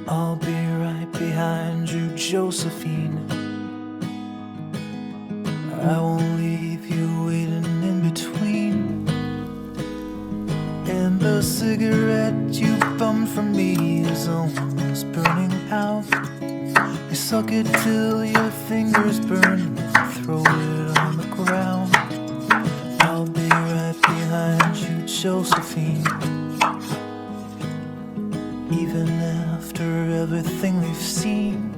I'll be right behind you, Josephine. I won't leave you waiting in between. And the cigarette you bummed from me is almost burning out. You suck it till your fingers burn and throw it on the ground. I'll be right behind you, Josephine. Even after everything we've seen,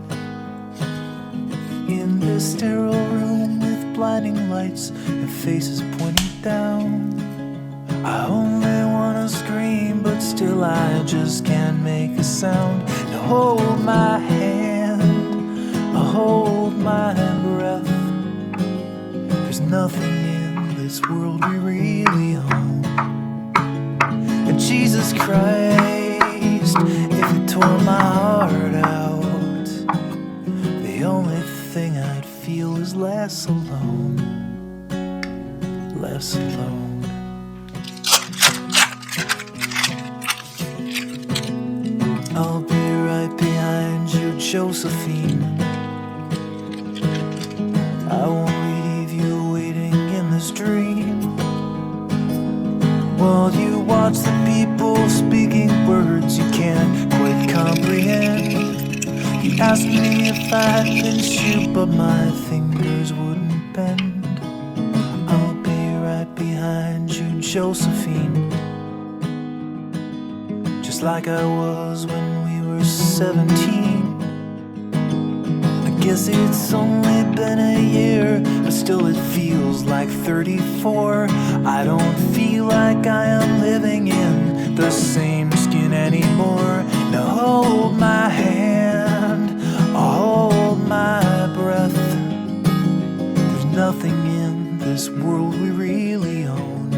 in this sterile room with blinding lights and faces pointing down, I only wanna scream, but still I just can't make a sound. Now hold my hand, hold my breath. There's nothing in this world we really own. And Jesus Christ, if you tore my heart out, the only thing I'd feel is less alone, less alone. I'll be right behind you, Josephine. I won't leave you waiting in this dream, while you watch the people speaking words you can't quite comprehend. You asked me if I'd pinch you, but my fingers wouldn't bend. I'll be right behind you, Josephine, just like I was when we were 17. I guess it's only been a year, but still it feels like 34. I don't feel like I am living in the same skin anymore. Now hold my hand, hold my breath. There's nothing in this world we really own.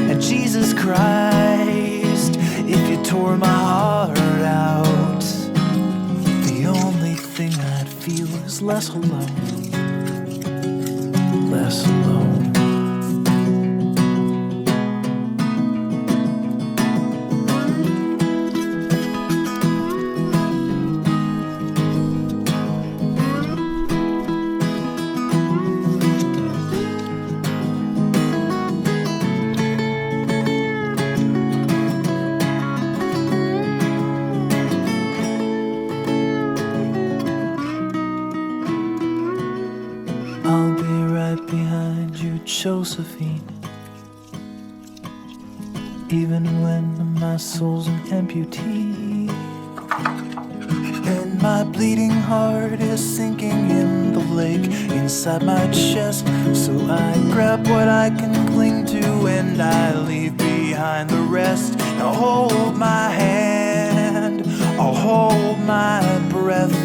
And Jesus Christ, if you tore my heart out, the only thing I'd feel is less alone, less alone. I'll be right behind you, Josephine. Even when my soul's an amputee, and my bleeding heart is sinking in the lake inside my chest. So I grab what I can cling to and I leave behind the rest. Now hold my hand, I'll hold my breath.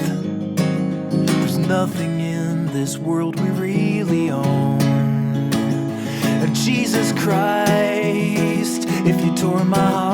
There's nothing in this world we really own. And Jesus Christ, if you tore my heart